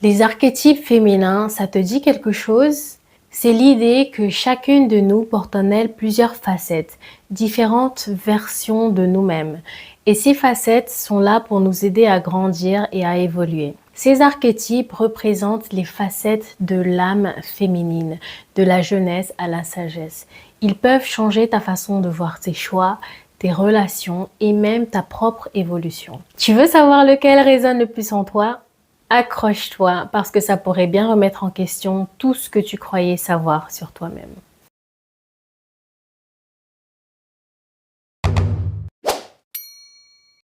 Les archétypes féminins, ça te dit quelque chose? C'est l'idée que chacune de nous porte en elle plusieurs facettes, différentes versions de nous-mêmes. Et ces facettes sont là pour nous aider à grandir et à évoluer. Ces archétypes représentent les facettes de l'âme féminine, de la jeunesse à la sagesse. Ils peuvent changer ta façon de voir tes choix, tes relations et même ta propre évolution. Tu veux savoir lequel résonne le plus en toi? Accroche-toi parce que ça pourrait bien remettre en question tout ce que tu croyais savoir sur toi-même.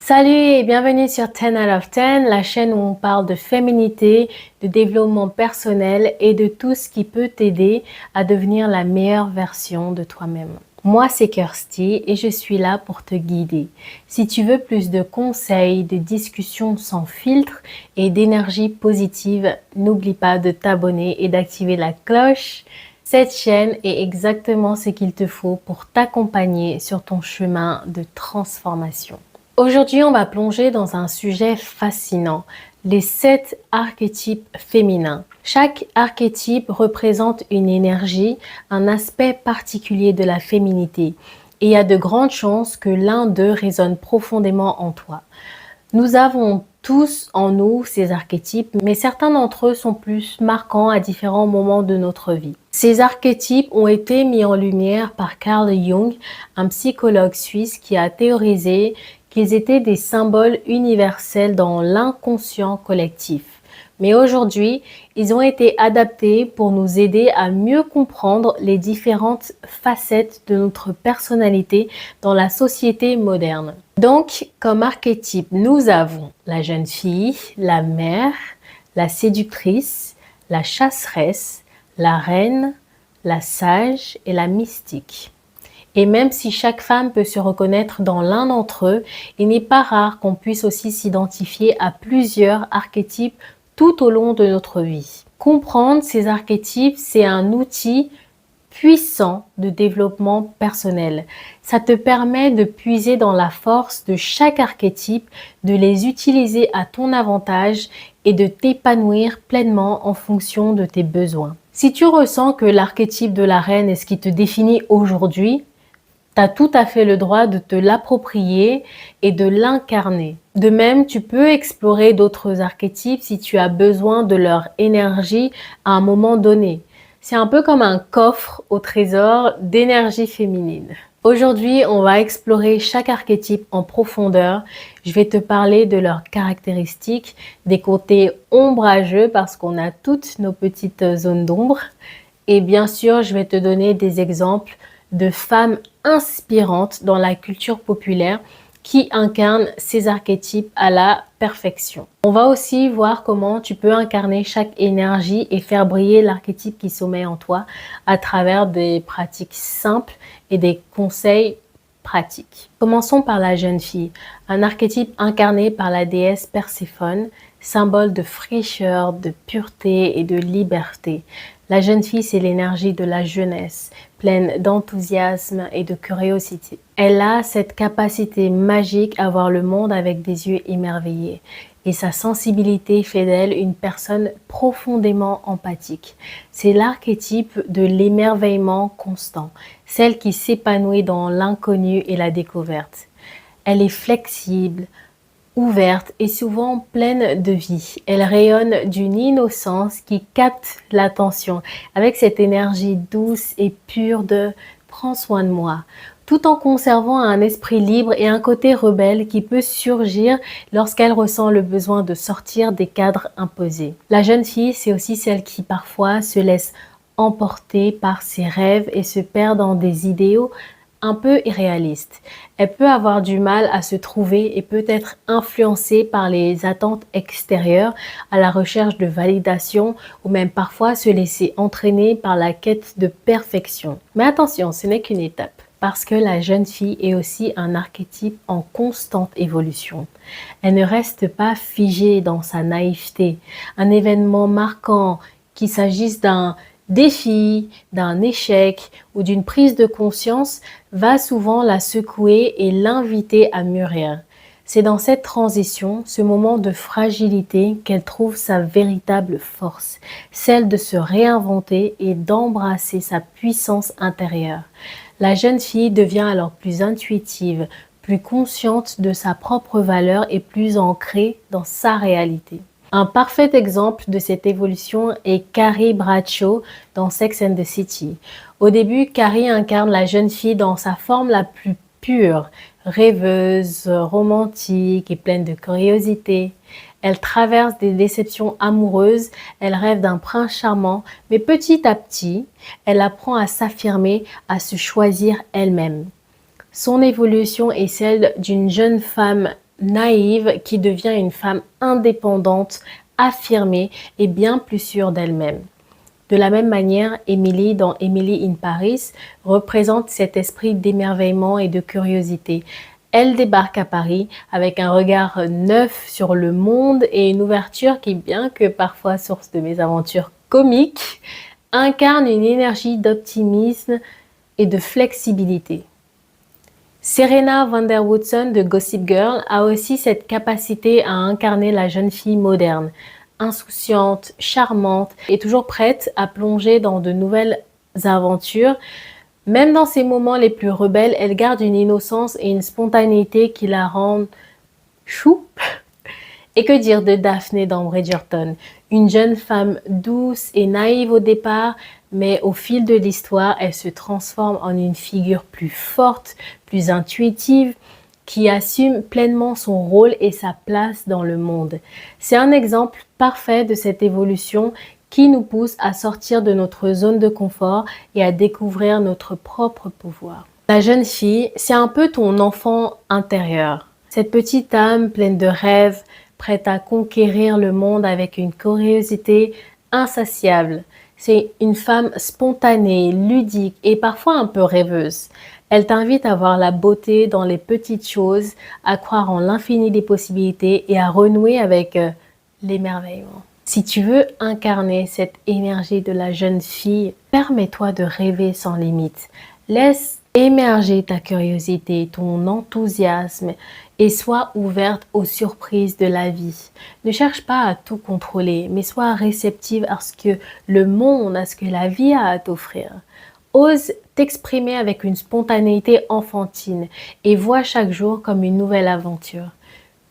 Salut et bienvenue sur 10 out of 10, la chaîne où on parle de féminité, de développement personnel et de tout ce qui peut t'aider à devenir la meilleure version de toi-même. Moi, c'est Kirsty et je suis là pour te guider. Si tu veux plus de conseils, de discussions sans filtre et d'énergie positive, n'oublie pas de t'abonner et d'activer la cloche. Cette chaîne est exactement ce qu'il te faut pour t'accompagner sur ton chemin de transformation. Aujourd'hui, on va plonger dans un sujet fascinant, les 7 archétypes féminins. Chaque archétype représente une énergie, un aspect particulier de la féminité et il y a de grandes chances que l'un d'eux résonne profondément en toi. Nous avons tous en nous ces archétypes, mais certains d'entre eux sont plus marquants à différents moments de notre vie. Ces archétypes ont été mis en lumière par Carl Jung, un psychologue suisse qui a théorisé qu'ils étaient des symboles universels dans l'inconscient collectif. Mais aujourd'hui, ils ont été adaptés pour nous aider à mieux comprendre les différentes facettes de notre personnalité dans la société moderne. Donc, comme archétype, nous avons la jeune fille, la mère, la séductrice, la chasseresse, la reine, la sage et la mystique. Et même si chaque femme peut se reconnaître dans l'un d'entre eux, il n'est pas rare qu'on puisse aussi s'identifier à plusieurs archétypes tout au long de notre vie. Comprendre ces archétypes, c'est un outil puissant de développement personnel. Ça te permet de puiser dans la force de chaque archétype, de les utiliser à ton avantage et de t'épanouir pleinement en fonction de tes besoins. Si tu ressens que l'archétype de la reine est ce qui te définit aujourd'hui, tu as tout à fait le droit de te l'approprier et de l'incarner. De même, tu peux explorer d'autres archétypes si tu as besoin de leur énergie à un moment donné. C'est un peu comme un coffre au trésor d'énergie féminine. Aujourd'hui, on va explorer chaque archétype en profondeur. Je vais te parler de leurs caractéristiques, des côtés ombrageux parce qu'on a toutes nos petites zones d'ombre. Et bien sûr, je vais te donner des exemples de femmes inspirantes dans la culture populaire qui incarnent ces archétypes à la perfection. On va aussi voir comment tu peux incarner chaque énergie et faire briller l'archétype qui sommeille en toi à travers des pratiques simples et des conseils pratiques. Commençons par la jeune fille, un archétype incarné par la déesse Perséphone, symbole de fraîcheur, de pureté et de liberté. La jeune fille, c'est l'énergie de la jeunesse, pleine d'enthousiasme et de curiosité. Elle a cette capacité magique à voir le monde avec des yeux émerveillés. Et sa sensibilité fait d'elle une personne profondément empathique. C'est l'archétype de l'émerveillement constant, celle qui s'épanouit dans l'inconnu et la découverte. Elle est flexible, ouverte et souvent pleine de vie. Elle rayonne d'une innocence qui capte l'attention avec cette énergie douce et pure de « prends soin de moi », tout en conservant un esprit libre et un côté rebelle qui peut surgir lorsqu'elle ressent le besoin de sortir des cadres imposés. La jeune fille, c'est aussi celle qui parfois se laisse emporter par ses rêves et se perd dans des idéaux un peu irréaliste. Elle peut avoir du mal à se trouver et peut être influencée par les attentes extérieures à la recherche de validation ou même parfois se laisser entraîner par la quête de perfection. Mais attention, ce n'est qu'une étape parce que la jeune fille est aussi un archétype en constante évolution. Elle ne reste pas figée dans sa naïveté. Un événement marquant, qu'il s'agisse d'un défi, d'un échec ou d'une prise de conscience va souvent la secouer et l'inviter à mûrir. C'est dans cette transition, ce moment de fragilité, qu'elle trouve sa véritable force, celle de se réinventer et d'embrasser sa puissance intérieure. La jeune fille devient alors plus intuitive, plus consciente de sa propre valeur et plus ancrée dans sa réalité. Un parfait exemple de cette évolution est Carrie Bradshaw dans Sex and the City. Au début, Carrie incarne la jeune fille dans sa forme la plus pure, rêveuse, romantique et pleine de curiosité. Elle traverse des déceptions amoureuses, elle rêve d'un prince charmant, mais petit à petit, elle apprend à s'affirmer, à se choisir elle-même. Son évolution est celle d'une jeune femme naïve qui devient une femme indépendante, affirmée et bien plus sûre d'elle-même. De la même manière, Emily dans Emily in Paris représente cet esprit d'émerveillement et de curiosité. Elle débarque à Paris avec un regard neuf sur le monde et une ouverture qui, bien que parfois source de mésaventures comiques, incarne une énergie d'optimisme et de flexibilité. Serena van der Woodsen de Gossip Girl a aussi cette capacité à incarner la jeune fille moderne, insouciante, charmante et toujours prête à plonger dans de nouvelles aventures. Même dans ses moments les plus rebelles, elle garde une innocence et une spontanéité qui la rendent chou. Et que dire de Daphné dans Bridgerton, une jeune femme douce et naïve au départ, mais au fil de l'histoire, elle se transforme en une figure plus forte, plus intuitive, qui assume pleinement son rôle et sa place dans le monde. C'est un exemple parfait de cette évolution qui nous pousse à sortir de notre zone de confort et à découvrir notre propre pouvoir. La jeune fille, c'est un peu ton enfant intérieur. Cette petite âme pleine de rêves, prête à conquérir le monde avec une curiosité insatiable. C'est une femme spontanée, ludique et parfois un peu rêveuse. Elle t'invite à voir la beauté dans les petites choses, à croire en l'infini des possibilités et à renouer avec l'émerveillement. Si tu veux incarner cette énergie de la jeune fille, permets-toi de rêver sans limite. Laisse émerger ta curiosité, ton enthousiasme et sois ouverte aux surprises de la vie. Ne cherche pas à tout contrôler, mais sois réceptive à ce que le monde, à ce que la vie a à t'offrir. Ose t'exprimer avec une spontanéité enfantine et vois chaque jour comme une nouvelle aventure.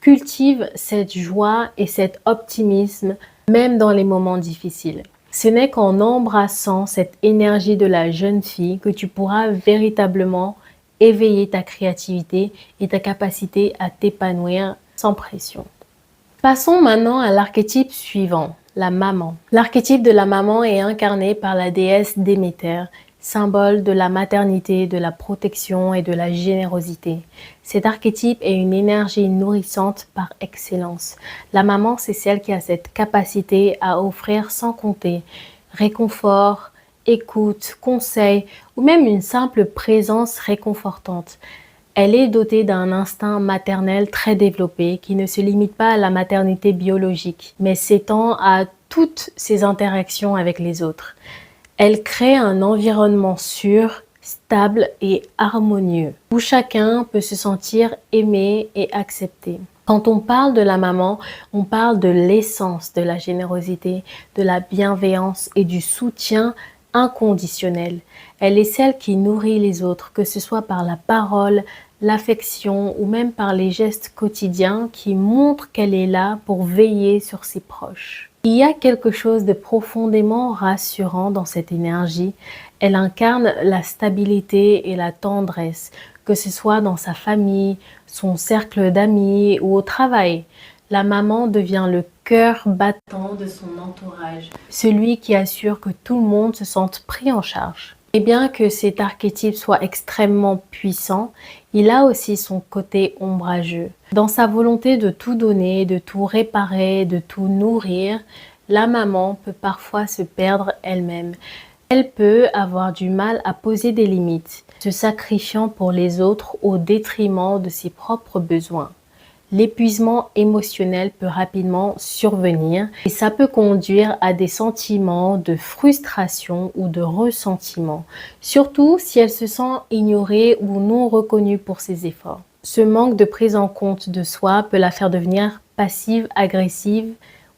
Cultive cette joie et cet optimisme, même dans les moments difficiles. Ce n'est qu'en embrassant cette énergie de la jeune fille que tu pourras véritablement éveiller ta créativité et ta capacité à t'épanouir sans pression. Passons maintenant à l'archétype suivant, la maman. L'archétype de la maman est incarné par la déesse Déméter, symbole de la maternité, de la protection et de la générosité. Cet archétype est une énergie nourrissante par excellence. La maman, c'est celle qui a cette capacité à offrir sans compter réconfort, écoute, conseil ou même une simple présence réconfortante. Elle est dotée d'un instinct maternel très développé qui ne se limite pas à la maternité biologique, mais s'étend à toutes ses interactions avec les autres. Elle crée un environnement sûr, stable et harmonieux, où chacun peut se sentir aimé et accepté. Quand on parle de la maman, on parle de l'essence de la générosité, de la bienveillance et du soutien inconditionnel. Elle est celle qui nourrit les autres, que ce soit par la parole, l'affection ou même par les gestes quotidiens qui montrent qu'elle est là pour veiller sur ses proches. Il y a quelque chose de profondément rassurant dans cette énergie. Elle incarne la stabilité et la tendresse, que ce soit dans sa famille, son cercle d'amis ou au travail. La maman devient le cœur battant de son entourage, celui qui assure que tout le monde se sente pris en charge. Et bien que cet archétype soit extrêmement puissant, il a aussi son côté ombrageux. Dans sa volonté de tout donner, de tout réparer, de tout nourrir, la maman peut parfois se perdre elle-même. Elle peut avoir du mal à poser des limites, se sacrifiant pour les autres au détriment de ses propres besoins. L'épuisement émotionnel peut rapidement survenir et ça peut conduire à des sentiments de frustration ou de ressentiment, surtout si elle se sent ignorée ou non reconnue pour ses efforts. Ce manque de prise en compte de soi peut la faire devenir passive, agressive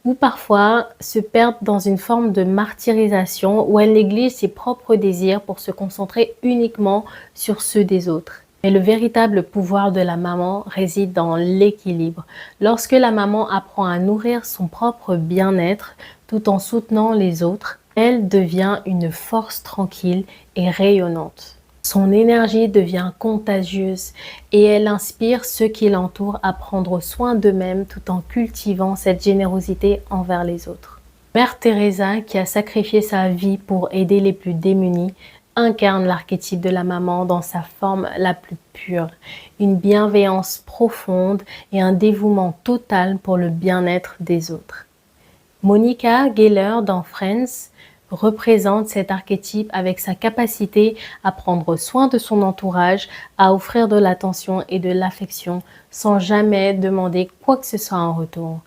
ou parfois se perdre dans une forme de martyrisation où elle néglige ses propres désirs pour se concentrer uniquement sur ceux des autres. Mais le véritable pouvoir de la maman réside dans l'équilibre. Lorsque la maman apprend à nourrir son propre bien-être tout en soutenant les autres, elle devient une force tranquille et rayonnante. Son énergie devient contagieuse et elle inspire ceux qui l'entourent à prendre soin d'eux-mêmes tout en cultivant cette générosité envers les autres. Mère Teresa, qui a sacrifié sa vie pour aider les plus démunis, incarne l'archétype de la maman dans sa forme la plus pure, une bienveillance profonde et un dévouement total pour le bien-être des autres. Monica Geller dans Friends représente cet archétype avec sa capacité à prendre soin de son entourage, à offrir de l'attention et de l'affection sans jamais demander quoi que ce soit en retour.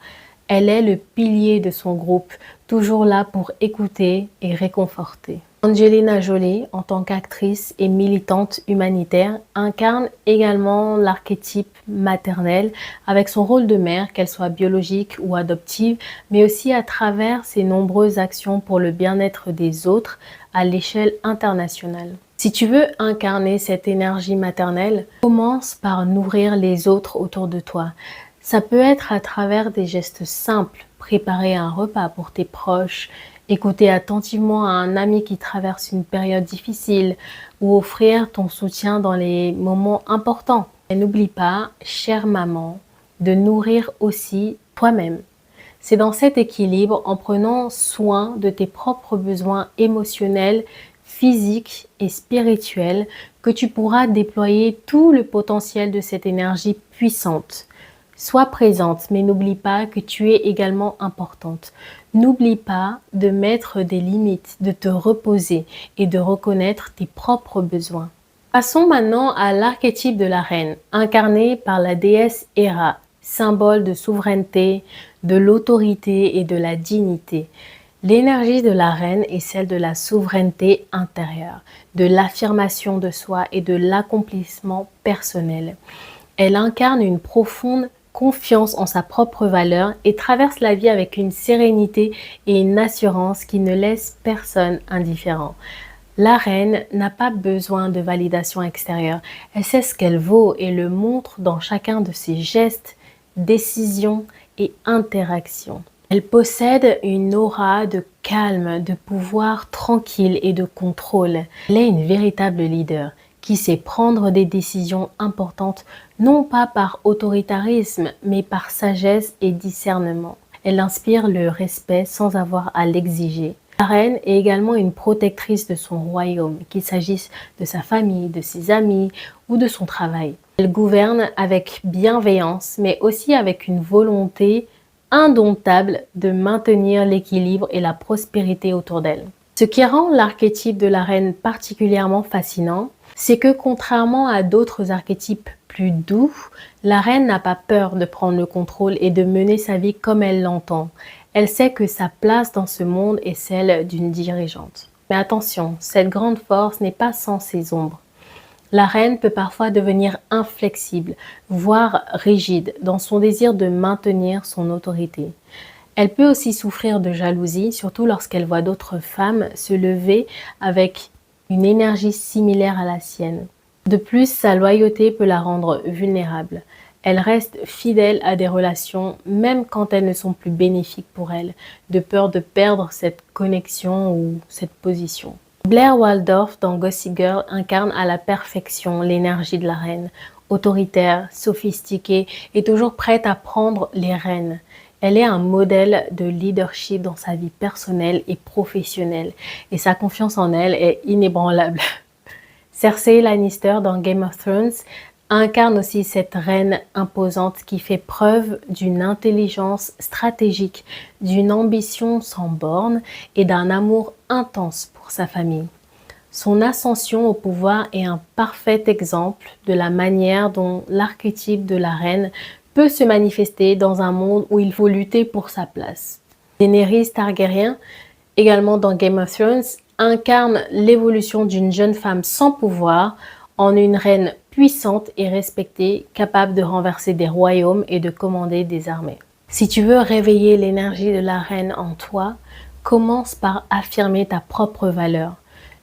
Elle est le pilier de son groupe, toujours là pour écouter et réconforter. Angelina Jolie, en tant qu'actrice et militante humanitaire, incarne également l'archétype maternel avec son rôle de mère, qu'elle soit biologique ou adoptive, mais aussi à travers ses nombreuses actions pour le bien-être des autres à l'échelle internationale. Si tu veux incarner cette énergie maternelle, commence par nourrir les autres autour de toi. Ça peut être à travers des gestes simples, préparer un repas pour tes proches, écouter attentivement à un ami qui traverse une période difficile ou offrir ton soutien dans les moments importants. Et n'oublie pas, chère maman, de nourrir aussi toi-même. C'est dans cet équilibre, en prenant soin de tes propres besoins émotionnels, physiques et spirituels, que tu pourras déployer tout le potentiel de cette énergie puissante. Sois présente, mais n'oublie pas que tu es également importante. N'oublie pas de mettre des limites, de te reposer et de reconnaître tes propres besoins. Passons maintenant à l'archétype de la reine, incarné par la déesse Héra, symbole de souveraineté, de l'autorité et de la dignité. L'énergie de la reine est celle de la souveraineté intérieure, de l'affirmation de soi et de l'accomplissement personnel. Elle incarne une profonde confiance en sa propre valeur et traverse la vie avec une sérénité et une assurance qui ne laisse personne indifférent. La reine n'a pas besoin de validation extérieure. Elle sait ce qu'elle vaut et le montre dans chacun de ses gestes, décisions et interactions. Elle possède une aura de calme, de pouvoir tranquille et de contrôle. Elle est une véritable leader qui sait prendre des décisions importantes, non pas par autoritarisme, mais par sagesse et discernement. Elle inspire le respect sans avoir à l'exiger. La reine est également une protectrice de son royaume, qu'il s'agisse de sa famille, de ses amis ou de son travail. Elle gouverne avec bienveillance, mais aussi avec une volonté indomptable de maintenir l'équilibre et la prospérité autour d'elle. Ce qui rend l'archétype de la reine particulièrement fascinant, c'est que contrairement à d'autres archétypes plus doux, la reine n'a pas peur de prendre le contrôle et de mener sa vie comme elle l'entend. Elle sait que sa place dans ce monde est celle d'une dirigeante. Mais attention, cette grande force n'est pas sans ses ombres. La reine peut parfois devenir inflexible, voire rigide, dans son désir de maintenir son autorité. Elle peut aussi souffrir de jalousie, surtout lorsqu'elle voit d'autres femmes se lever avec une énergie similaire à la sienne. De plus, sa loyauté peut la rendre vulnérable. Elle reste fidèle à des relations, même quand elles ne sont plus bénéfiques pour elle, de peur de perdre cette connexion ou cette position. Blair Waldorf dans Gossip Girl incarne à la perfection l'énergie de la reine, autoritaire, sophistiquée et toujours prête à prendre les rênes. Elle est un modèle de leadership dans sa vie personnelle et professionnelle et sa confiance en elle est inébranlable. Cersei Lannister dans Game of Thrones incarne aussi cette reine imposante qui fait preuve d'une intelligence stratégique, d'une ambition sans bornes et d'un amour intense pour sa famille. Son ascension au pouvoir est un parfait exemple de la manière dont l'archétype de la reine peut se manifester dans un monde où il faut lutter pour sa place. Daenerys Targaryen, également dans Game of Thrones, incarne l'évolution d'une jeune femme sans pouvoir en une reine puissante et respectée, capable de renverser des royaumes et de commander des armées. Si tu veux réveiller l'énergie de la reine en toi, commence par affirmer ta propre valeur.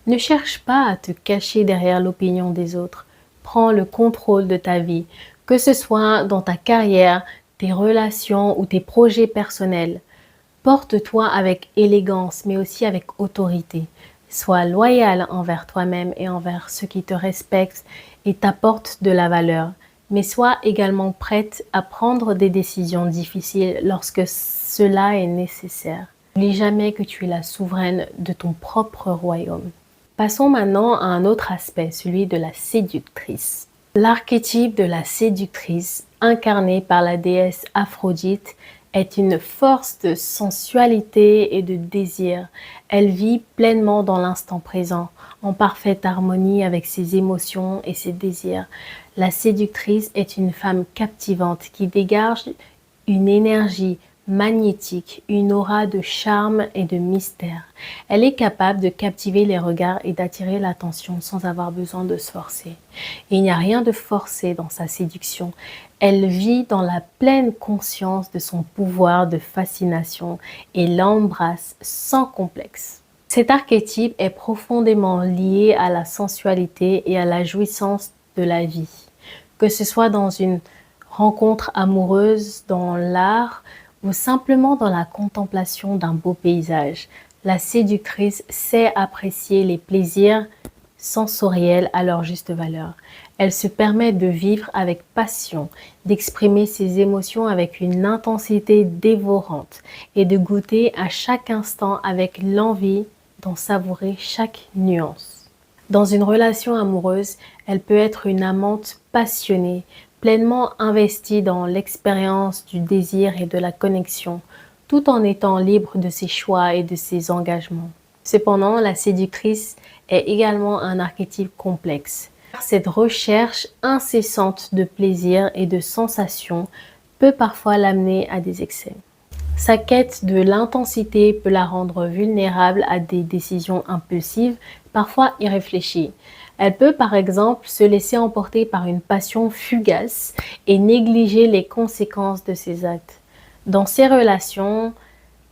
Ne cherche pas à te cacher derrière l'opinion des autres. Prends le contrôle de ta vie, que ce soit dans ta carrière, tes relations ou tes projets personnels. Porte-toi avec élégance, mais aussi avec autorité. Sois loyal envers toi-même et envers ceux qui te respectent et t'apportent de la valeur. Mais sois également prête à prendre des décisions difficiles lorsque cela est nécessaire. N'oublie jamais que tu es la souveraine de ton propre royaume. Passons maintenant à un autre aspect, celui de la séductrice. L'archétype de la séductrice, incarné par la déesse Aphrodite, est une force de sensualité et de désir. Elle vit pleinement dans l'instant présent, en parfaite harmonie avec ses émotions et ses désirs. La séductrice est une femme captivante qui dégage une énergie magnétique, une aura de charme et de mystère. Elle est capable de captiver les regards et d'attirer l'attention sans avoir besoin de se forcer. Il n'y a rien de forcé dans sa séduction. Elle vit dans la pleine conscience de son pouvoir de fascination et l'embrasse sans complexe. Cet archétype est profondément lié à la sensualité et à la jouissance de la vie. Que ce soit dans une rencontre amoureuse, dans l'art ou simplement dans la contemplation d'un beau paysage, la séductrice sait apprécier les plaisirs sensoriels à leur juste valeur. Elle se permet de vivre avec passion, d'exprimer ses émotions avec une intensité dévorante et de goûter à chaque instant avec l'envie d'en savourer chaque nuance. Dans une relation amoureuse, elle peut être une amante passionnée, pleinement investie dans l'expérience du désir et de la connexion, tout en étant libre de ses choix et de ses engagements. Cependant, la séductrice est également un archétype complexe. Cette recherche incessante de plaisir et de sensations peut parfois l'amener à des excès. Sa quête de l'intensité peut la rendre vulnérable à des décisions impulsives, parfois irréfléchies. Elle peut par exemple se laisser emporter par une passion fugace et négliger les conséquences de ses actes. Dans ces relations,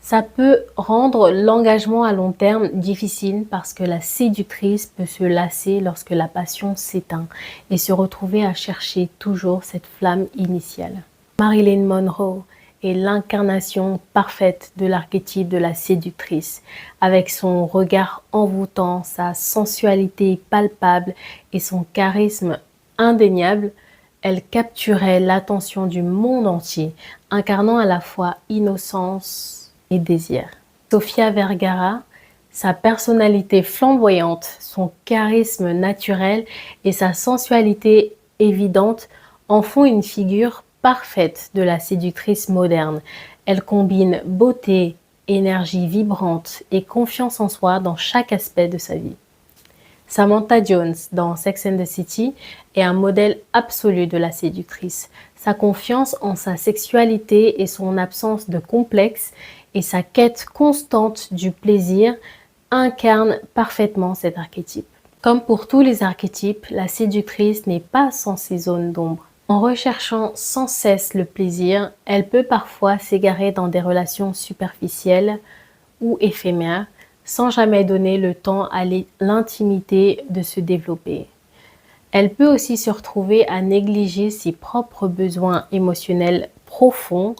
ça peut rendre l'engagement à long terme difficile parce que la séductrice peut se lasser lorsque la passion s'éteint et se retrouver à chercher toujours cette flamme initiale. Marilyn Monroe est l'incarnation parfaite de l'archétype de la séductrice. Avec son regard envoûtant, sa sensualité palpable et son charisme indéniable, elle capturait l'attention du monde entier, incarnant à la fois innocence et désir. Sofia Vergara, sa personnalité flamboyante, son charisme naturel et sa sensualité évidente en font une figure parfaite de la séductrice moderne. Elle combine beauté, énergie vibrante et confiance en soi dans chaque aspect de sa vie. Samantha Jones, dans Sex and the City, est un modèle absolu de la séductrice. Sa confiance en sa sexualité et son absence de complexe et sa quête constante du plaisir incarnent parfaitement cet archétype. Comme pour tous les archétypes, la séductrice n'est pas sans ses zones d'ombre. En recherchant sans cesse le plaisir, elle peut parfois s'égarer dans des relations superficielles ou éphémères, sans jamais donner le temps à l'intimité de se développer. Elle peut aussi se retrouver à négliger ses propres besoins émotionnels profonds,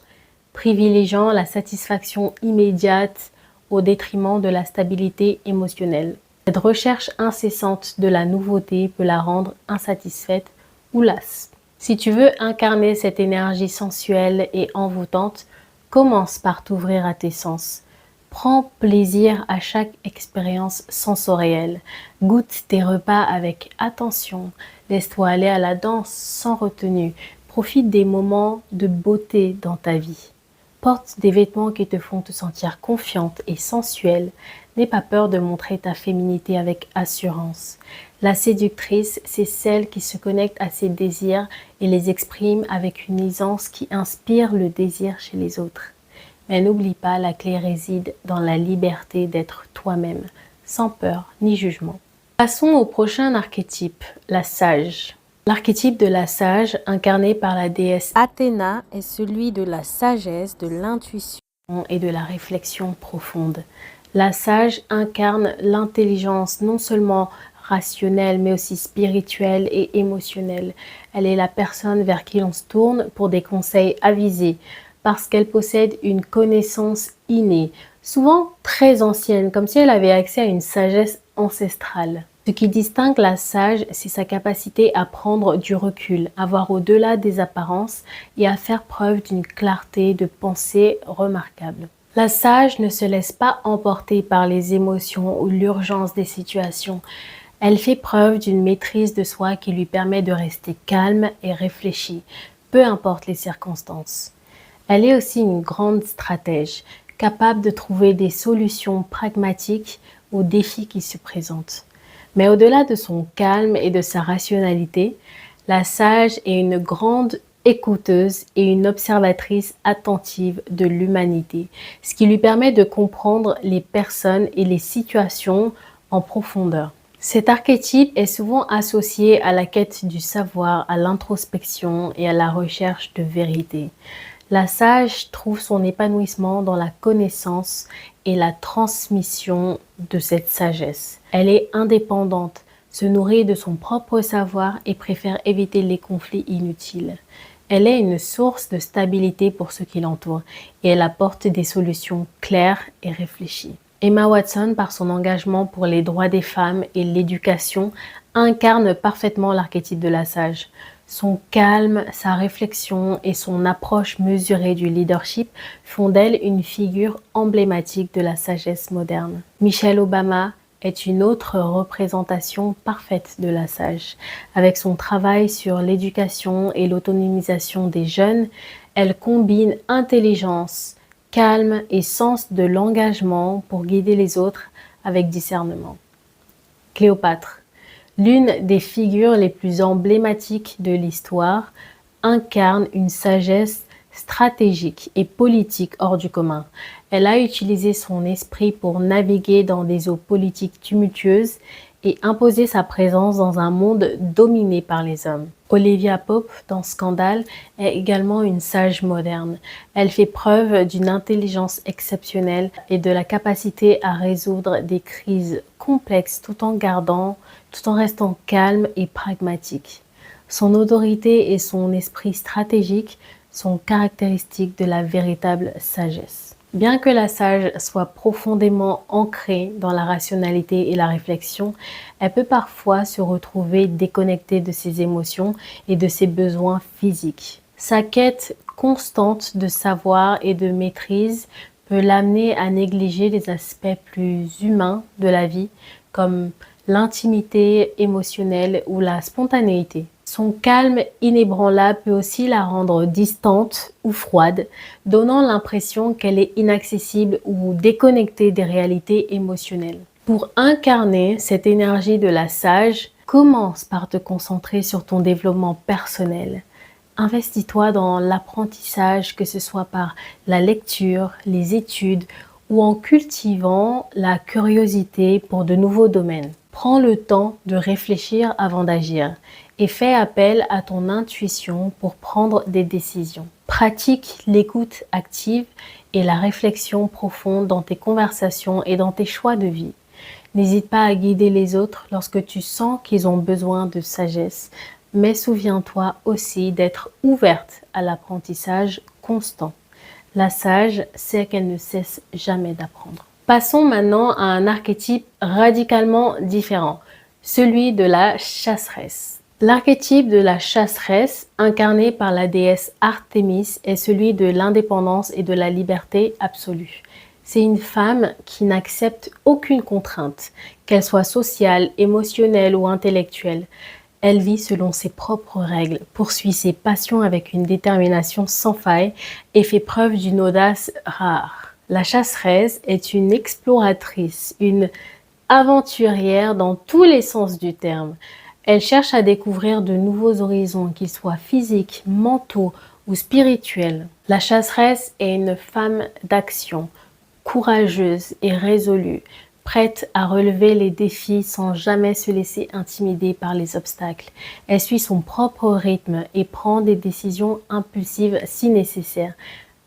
privilégiant la satisfaction immédiate au détriment de la stabilité émotionnelle. Cette recherche incessante de la nouveauté peut la rendre insatisfaite ou lasse. Si tu veux incarner cette énergie sensuelle et envoûtante, commence par t'ouvrir à tes sens. Prends plaisir à chaque expérience sensorielle. Goûte tes repas avec attention. Laisse-toi aller à la danse sans retenue. Profite des moments de beauté dans ta vie. Porte des vêtements qui te font te sentir confiante et sensuelle. N'aie pas peur de montrer ta féminité avec assurance. La séductrice, c'est celle qui se connecte à ses désirs et les exprime avec une aisance qui inspire le désir chez les autres. Mais n'oublie pas, la clé réside dans la liberté d'être toi-même, sans peur ni jugement. Passons au prochain archétype, la sage. L'archétype de la sage, incarné par la déesse Athéna, est celui de la sagesse, de l'intuition et de la réflexion profonde. La sage incarne l'intelligence non seulement rationnelle, mais aussi spirituelle et émotionnelle. Elle est la personne vers qui l'on se tourne pour des conseils avisés, parce qu'elle possède une connaissance innée, souvent très ancienne, comme si elle avait accès à une sagesse ancestrale. Ce qui distingue la sage, c'est sa capacité à prendre du recul, à voir au-delà des apparences et à faire preuve d'une clarté de pensée remarquable. La sage ne se laisse pas emporter par les émotions ou l'urgence des situations. Elle fait preuve d'une maîtrise de soi qui lui permet de rester calme et réfléchie, peu importe les circonstances. Elle est aussi une grande stratège, capable de trouver des solutions pragmatiques aux défis qui se présentent. Mais au-delà de son calme et de sa rationalité, la sage est une grande écouteuse et une observatrice attentive de l'humanité, ce qui lui permet de comprendre les personnes et les situations en profondeur. Cet archétype est souvent associé à la quête du savoir, à l'introspection et à la recherche de vérité. La sage trouve son épanouissement dans la connaissance et la transmission de cette sagesse. Elle est indépendante, se nourrit de son propre savoir et préfère éviter les conflits inutiles. Elle est une source de stabilité pour ceux qui l'entourent et elle apporte des solutions claires et réfléchies. Emma Watson, par son engagement pour les droits des femmes et l'éducation, incarne parfaitement l'archétype de la sage. Son calme, sa réflexion et son approche mesurée du leadership font d'elle une figure emblématique de la sagesse moderne. Michelle Obama est une autre représentation parfaite de la sage. Avec son travail sur l'éducation et l'autonomisation des jeunes, elle combine intelligence, calme et sens de l'engagement pour guider les autres avec discernement. Cléopâtre, l'une des figures les plus emblématiques de l'histoire, incarne une sagesse stratégique et politique hors du commun. Elle a utilisé son esprit pour naviguer dans des eaux politiques tumultueuses et imposer sa présence dans un monde dominé par les hommes. Olivia Pope, dans Scandale, est également une sage moderne. Elle fait preuve d'une intelligence exceptionnelle et de la capacité à résoudre des crises complexes tout en restant calme et pragmatique. Son autorité et son esprit stratégique sont caractéristiques de la véritable sagesse. Bien que la sage soit profondément ancrée dans la rationalité et la réflexion, elle peut parfois se retrouver déconnectée de ses émotions et de ses besoins physiques. Sa quête constante de savoir et de maîtrise peut l'amener à négliger les aspects plus humains de la vie, comme l'intimité émotionnelle ou la spontanéité. Son calme inébranlable peut aussi la rendre distante ou froide, donnant l'impression qu'elle est inaccessible ou déconnectée des réalités émotionnelles. Pour incarner cette énergie de la sage, commence par te concentrer sur ton développement personnel. Investis-toi dans l'apprentissage, que ce soit par la lecture, les études ou en cultivant la curiosité pour de nouveaux domaines. Prends le temps de réfléchir avant d'agir et fais appel à ton intuition pour prendre des décisions. Pratique l'écoute active et la réflexion profonde dans tes conversations et dans tes choix de vie. N'hésite pas à guider les autres lorsque tu sens qu'ils ont besoin de sagesse, mais souviens-toi aussi d'être ouverte à l'apprentissage constant. La sage sait qu'elle ne cesse jamais d'apprendre. Passons maintenant à un archétype radicalement différent, celui de la chasseresse. L'archétype de la chasseresse, incarné par la déesse Artémis, est celui de l'indépendance et de la liberté absolue. C'est une femme qui n'accepte aucune contrainte, qu'elle soit sociale, émotionnelle ou intellectuelle. Elle vit selon ses propres règles, poursuit ses passions avec une détermination sans faille et fait preuve d'une audace rare. La chasseresse est une exploratrice, une aventurière dans tous les sens du terme. Elle cherche à découvrir de nouveaux horizons, qu'ils soient physiques, mentaux ou spirituels. La chasseresse est une femme d'action, courageuse et résolue, prête à relever les défis sans jamais se laisser intimider par les obstacles. Elle suit son propre rythme et prend des décisions impulsives si nécessaire,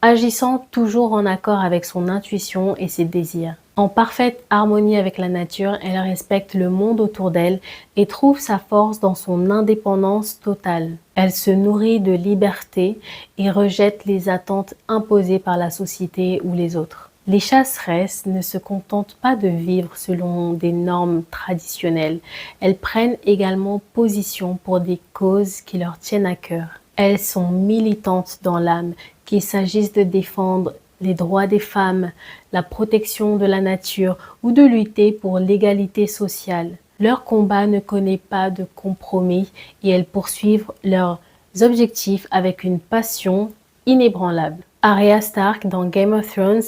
agissant toujours en accord avec son intuition et ses désirs. En parfaite harmonie avec la nature, elle respecte le monde autour d'elle et trouve sa force dans son indépendance totale. Elle se nourrit de liberté et rejette les attentes imposées par la société ou les autres. Les chasseresses ne se contentent pas de vivre selon des normes traditionnelles. Elles prennent également position pour des causes qui leur tiennent à cœur. Elles sont militantes dans l'âme, qu'il s'agisse de défendre les droits des femmes, la protection de la nature ou de lutter pour l'égalité sociale. Leur combat ne connaît pas de compromis et elles poursuivent leurs objectifs avec une passion inébranlable. Arya Stark dans Game of Thrones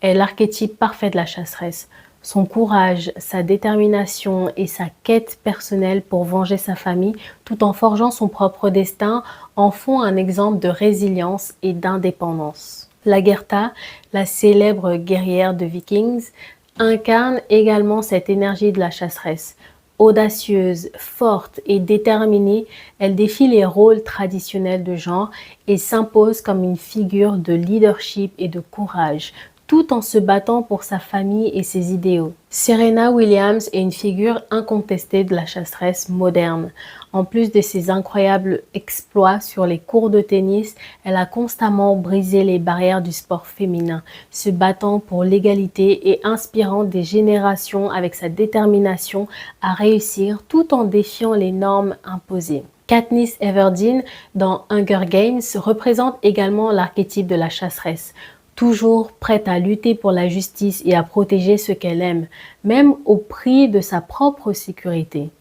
est l'archétype parfait de la chasseresse. Son courage, sa détermination et sa quête personnelle pour venger sa famille, tout en forgeant son propre destin, en font un exemple de résilience et d'indépendance. Lagertha, la célèbre guerrière de Vikings, incarne également cette énergie de la chasseresse. Audacieuse, forte et déterminée, elle défie les rôles traditionnels de genre et s'impose comme une figure de leadership et de courage, tout en se battant pour sa famille et ses idéaux. Serena Williams est une figure incontestée de la chasseresse moderne. En plus de ses incroyables exploits sur les courts de tennis, elle a constamment brisé les barrières du sport féminin, se battant pour l'égalité et inspirant des générations avec sa détermination à réussir tout en défiant les normes imposées. Katniss Everdeen dans Hunger Games représente également l'archétype de la chasseresse. Toujours prête à lutter pour la justice et à protéger ce qu'elle aime, même au prix de sa propre sécurité.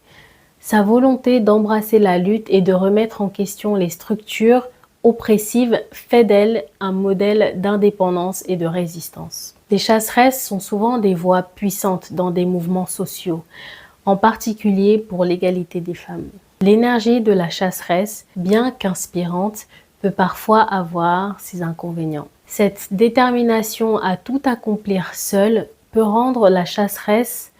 Sa volonté d'embrasser la lutte et de remettre en question les structures oppressives fait d'elle un modèle d'indépendance et de résistance. Les chasseresses sont souvent des voix puissantes dans des mouvements sociaux, en particulier pour l'égalité des femmes. L'énergie de la chasseresse, bien qu'inspirante, peut parfois avoir ses inconvénients. Cette détermination à tout accomplir seule peut rendre la chasseresse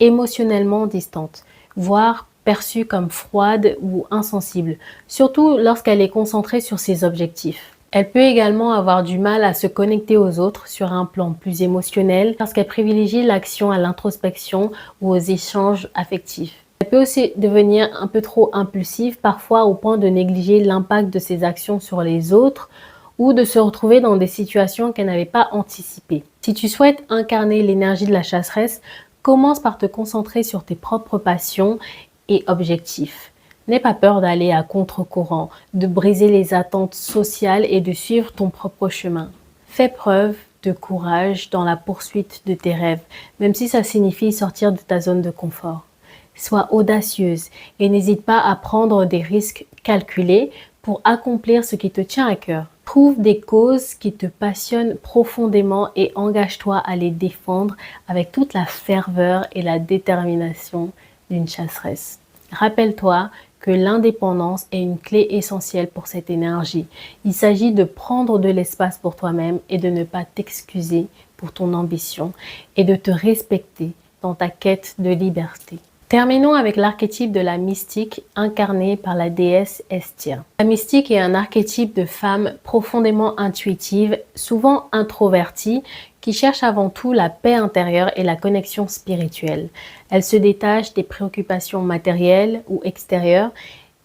émotionnellement distante, voire perçue comme froide ou insensible, surtout lorsqu'elle est concentrée sur ses objectifs. Elle peut également avoir du mal à se connecter aux autres sur un plan plus émotionnel parce qu'elle privilégie l'action à l'introspection ou aux échanges affectifs. Elle peut aussi devenir un peu trop impulsive, parfois au point de négliger l'impact de ses actions sur les autres ou de se retrouver dans des situations qu'elle n'avait pas anticipées. Si tu souhaites incarner l'énergie de la chasseresse, commence par te concentrer sur tes propres passions et objectifs. N'aie pas peur d'aller à contre-courant, de briser les attentes sociales et de suivre ton propre chemin. Fais preuve de courage dans la poursuite de tes rêves, même si ça signifie sortir de ta zone de confort. Sois audacieuse et n'hésite pas à prendre des risques calculés pour accomplir ce qui te tient à cœur. Trouve des causes qui te passionnent profondément et engage-toi à les défendre avec toute la ferveur et la détermination d'une chasseresse. Rappelle-toi que l'indépendance est une clé essentielle pour cette énergie. Il s'agit de prendre de l'espace pour toi-même et de ne pas t'excuser pour ton ambition et de te respecter dans ta quête de liberté. Terminons avec l'archétype de la mystique incarnée par la déesse Hestia. La mystique est un archétype de femme profondément intuitive, souvent introvertie, qui cherche avant tout la paix intérieure et la connexion spirituelle. Elle se détache des préoccupations matérielles ou extérieures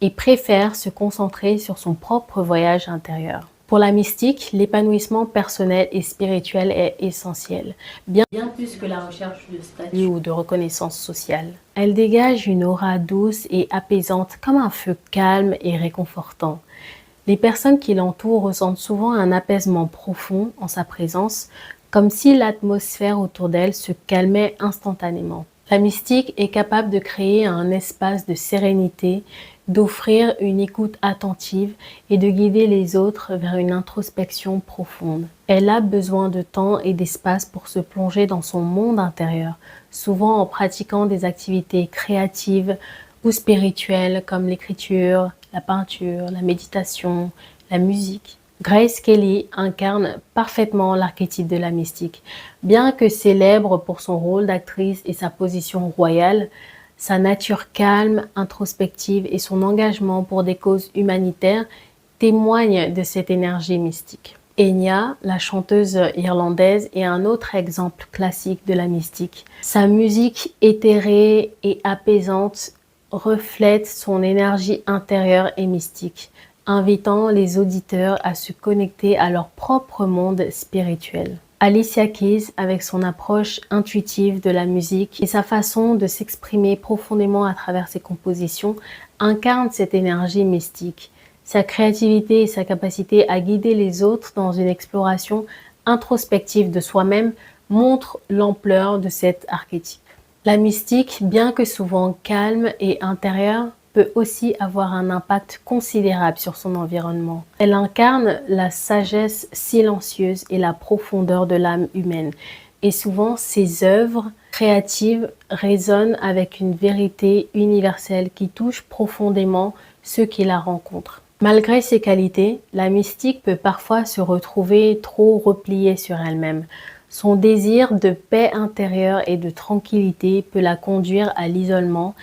et préfère se concentrer sur son propre voyage intérieur. Pour la mystique, l'épanouissement personnel et spirituel est essentiel, bien plus que la recherche de statut ou de reconnaissance sociale. Elle dégage une aura douce et apaisante comme un feu calme et réconfortant. Les personnes qui l'entourent ressentent souvent un apaisement profond en sa présence, comme si l'atmosphère autour d'elle se calmait instantanément. La mystique est capable de créer un espace de sérénité, d'offrir une écoute attentive et de guider les autres vers une introspection profonde. Elle a besoin de temps et d'espace pour se plonger dans son monde intérieur, souvent en pratiquant des activités créatives ou spirituelles comme l'écriture, la peinture, la méditation, la musique. Grace Kelly incarne parfaitement l'archétype de la mystique. Bien que célèbre pour son rôle d'actrice et sa position royale, sa nature calme, introspective et son engagement pour des causes humanitaires témoignent de cette énergie mystique. Enya, la chanteuse irlandaise, est un autre exemple classique de la mystique. Sa musique éthérée et apaisante reflète son énergie intérieure et mystique, invitant les auditeurs à se connecter à leur propre monde spirituel. Alicia Keys, avec son approche intuitive de la musique et sa façon de s'exprimer profondément à travers ses compositions, incarne cette énergie mystique. Sa créativité et sa capacité à guider les autres dans une exploration introspective de soi-même montrent l'ampleur de cet archétype. La mystique, bien que souvent calme et intérieure, peut aussi avoir un impact considérable sur son environnement. Elle incarne la sagesse silencieuse et la profondeur de l'âme humaine. Et souvent, ses œuvres créatives résonnent avec une vérité universelle qui touche profondément ceux qui la rencontrent. Malgré ses qualités, la mystique peut parfois se retrouver trop repliée sur elle-même. Son désir de paix intérieure et de tranquillité peut la conduire à l'isolement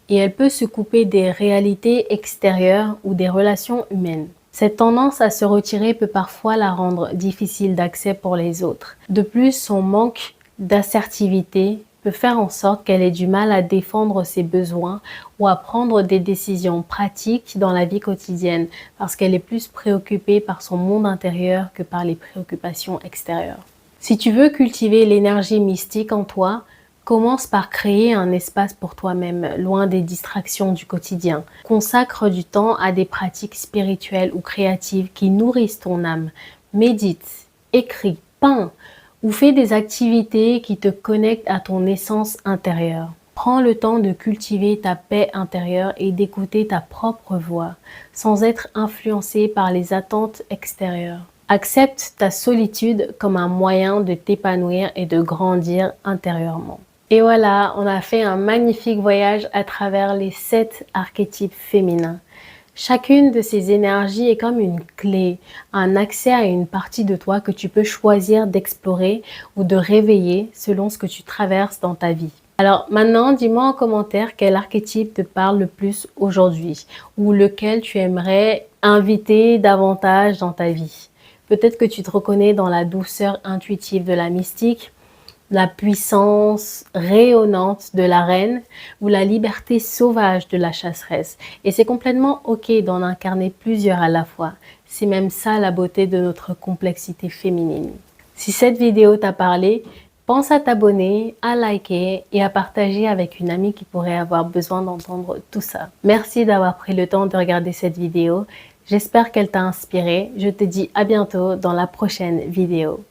et elle peut se couper des réalités extérieures ou des relations humaines. Cette tendance à se retirer peut parfois la rendre difficile d'accès pour les autres. De plus, son manque d'assertivité peut faire en sorte qu'elle ait du mal à défendre ses besoins ou à prendre des décisions pratiques dans la vie quotidienne parce qu'elle est plus préoccupée par son monde intérieur que par les préoccupations extérieures. Si tu veux cultiver l'énergie mystique en toi, commence par créer un espace pour toi-même, loin des distractions du quotidien. Consacre du temps à des pratiques spirituelles ou créatives qui nourrissent ton âme. Médite, écris, peins ou fais des activités qui te connectent à ton essence intérieure. Prends le temps de cultiver ta paix intérieure et d'écouter ta propre voix, sans être influencé par les attentes extérieures. Accepte ta solitude comme un moyen de t'épanouir et de grandir intérieurement. Et voilà, on a fait un magnifique voyage à travers les 7 archétypes féminins. Chacune de ces énergies est comme une clé, un accès à une partie de toi que tu peux choisir d'explorer ou de réveiller selon ce que tu traverses dans ta vie. Alors maintenant, dis-moi en commentaire quel archétype te parle le plus aujourd'hui ou lequel tu aimerais inviter davantage dans ta vie. Peut-être que tu te reconnais dans la douceur intuitive de la mystique, la puissance rayonnante de la reine ou la liberté sauvage de la chasseresse. Et c'est complètement ok d'en incarner plusieurs à la fois. C'est même ça la beauté de notre complexité féminine. Si cette vidéo t'a parlé, pense à t'abonner, à liker et à partager avec une amie qui pourrait avoir besoin d'entendre tout ça. Merci d'avoir pris le temps de regarder cette vidéo. J'espère qu'elle t'a inspiré. Je te dis à bientôt dans la prochaine vidéo.